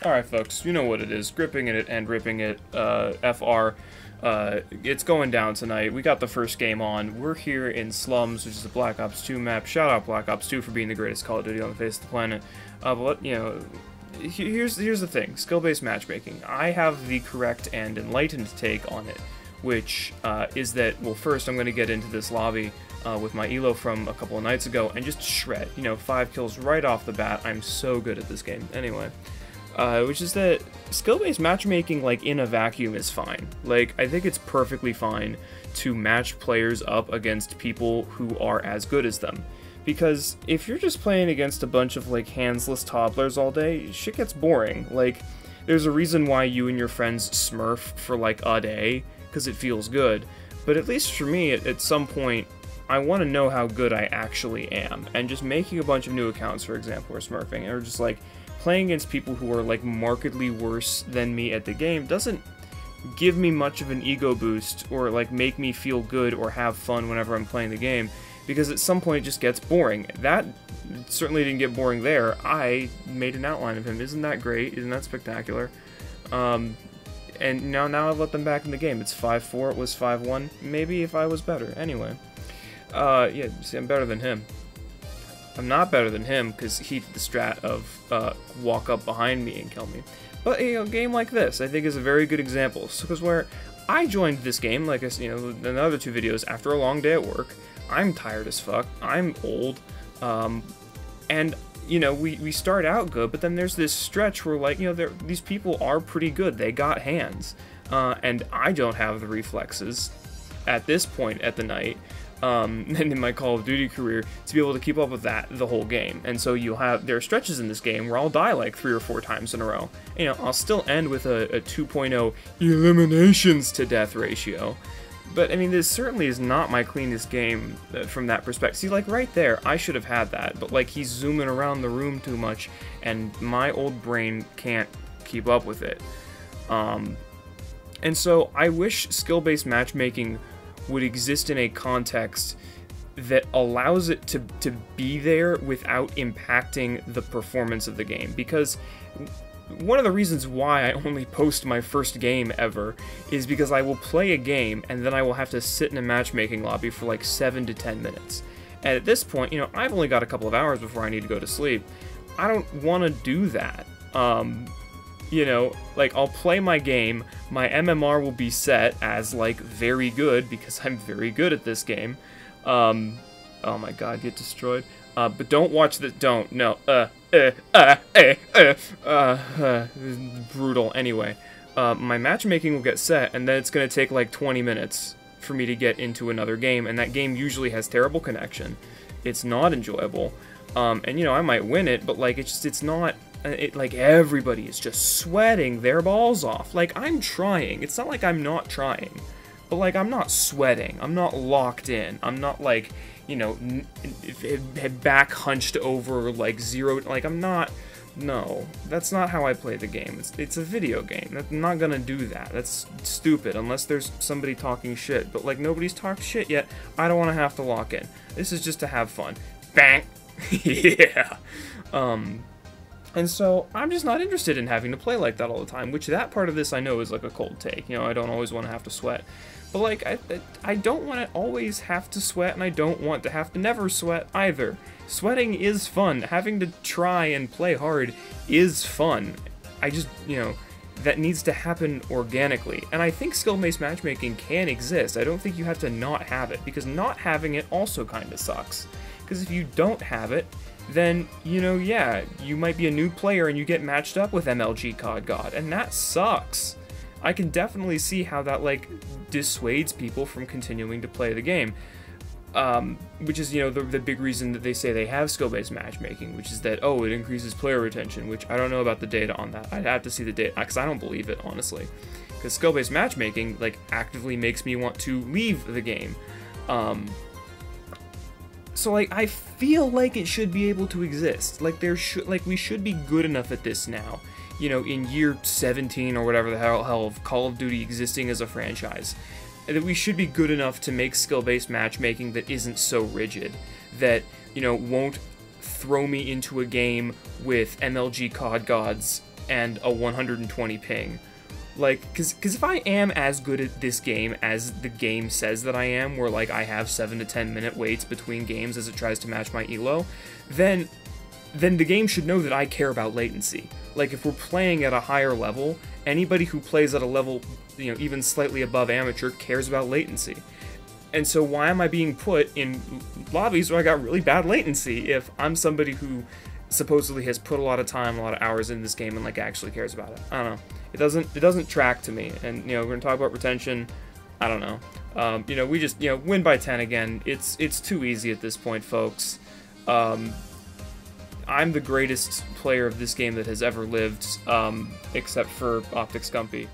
Alright folks, you know what it is, gripping it and ripping it, FR, it's going down tonight. We got the first game on. We're here in Slums, which is a Black Ops 2 map. Shout out Black Ops 2 for being the greatest Call of Duty on the face of the planet. But, you know, here's the thing, skill-based matchmaking. I have the correct and enlightened take on it, which is that, well, first I'm going to get into this lobby with my elo from a couple of nights ago and just shred. You know, 5 kills right off the bat. I'm so good at this game. Anyway. Which is that skill-based matchmaking, like, in a vacuum is fine. Like, I think it's perfectly fine to match players up against people who are as good as them. Because if you're just playing against a bunch of, like, handsless toddlers all day, shit gets boring. Like, there's a reason why you and your friends smurf for, like, a day, because it feels good. But at least for me, at some point, I want to know how good I actually am. And just making a bunch of new accounts, for example, or smurfing, or just, like, playing against people who are, like, markedly worse than me at the game doesn't give me much of an ego boost or, like, make me feel good or have fun whenever I'm playing the game, because at some point it just gets boring. That certainly didn't get boring there. I made an outline of him. Isn't that great? Isn't that spectacular? And now I've let them back in the game. It's 5-4. It was 5-1. Maybe if I was better. Anyway. Yeah, see, I'm better than him. I'm not better than him, because he did the strat of walk up behind me and kill me. But, you know, a game like this, I think, is a very good example. Because where I joined this game, like I said, you know, in the other two videos, after a long day at work, I'm tired as fuck, I'm old, and, you know, we start out good, but then there's this stretch where, like, you know, these people are pretty good, they got hands, and I don't have the reflexes at this point at the night, and in my Call of Duty career, to be able to keep up with that the whole game. And so there are stretches in this game where I'll die like 3 or 4 times in a row. You know, I'll still end with a 2.0 eliminations to death ratio. But, I mean, this certainly is not my cleanest game from that perspective. See, like, right there, I should have had that, but, like, he's zooming around the room too much, and my old brain can't keep up with it. And so, I wish skill-based matchmaking would exist in a context that allows it to be there without impacting the performance of the game. Because one of the reasons why I only post my first game ever is because I will play a game and then I will have to sit in a matchmaking lobby for like 7 to 10 minutes. And at this point, you know, I've only got a couple of hours before I need to go to sleep. I don't want to do that. You know, like, I'll play my game, my MMR will be set as, like, very good, because I'm very good at this game. Oh my god, get destroyed. But don't watch the, no, brutal. Anyway, my matchmaking will get set, and then it's gonna take, like, 20 minutes for me to get into another game, and that game usually has terrible connection. It's not enjoyable. And, you know, I might win it, but, like, it's not... like, everybody is just sweating their balls off. Like, I'm trying. It's not like I'm not trying. But, like, I'm not sweating. I'm not locked in. I'm not, like, you know, back hunched over, like, zero. Like, I'm not... No. That's not how I play the game. It's a video game. I'm not gonna do that. That's stupid, unless there's somebody talking shit. But, like, nobody's talked shit yet. I don't want to have to lock in. This is just to have fun. Bang! Yeah! And so, I'm just not interested in having to play like that all the time, which that part of this I know is like a cold take. You know, I don't always want to have to sweat. But, like, I don't want to always have to sweat, and I don't want to have to never sweat either. Sweating is fun. Having to try and play hard is fun. I just, you know, that needs to happen organically. And I think skill-based matchmaking can exist. I don't think you have to not have it, because not having it also kind of sucks. Because if you don't have it, then, you know, yeah, you might be a new player and you get matched up with MLG COD God, and that sucks. I can definitely see how that, like, dissuades people from continuing to play the game. Which is, you know, the big reason that they say they have skill-based matchmaking, which is that, oh, it increases player retention, which I don't know about the data on that. I'd have to see the data, because I don't believe it, honestly. Because skill-based matchmaking, like, actively makes me want to leave the game. So, like, I feel like it should be able to exist. Like, we should be good enough at this now. You know, in year 17 or whatever the hell of Call of Duty existing as a franchise. That we should be good enough to make skill-based matchmaking that isn't so rigid. That, you know, won't throw me into a game with MLG COD gods and a 120 ping. Like, cause if I am as good at this game as the game says that I am, where like I have 7 to 10 minute waits between games as it tries to match my elo, then the game should know that I care about latency. Like, if we're playing at a higher level, anybody who plays at a level, you know, even slightly above amateur cares about latency. And so why am I being put in lobbies where I got really bad latency if I'm somebody who supposedly has put a lot of time, a lot of hours in this game and like actually cares about it? I don't know. It doesn't track to me. And you know, we're gonna talk about retention. I don't know. You know, we just, you know, win by 10 again. It's too easy at this point, folks. I'm the greatest player of this game that has ever lived, except for Optic Scumpy.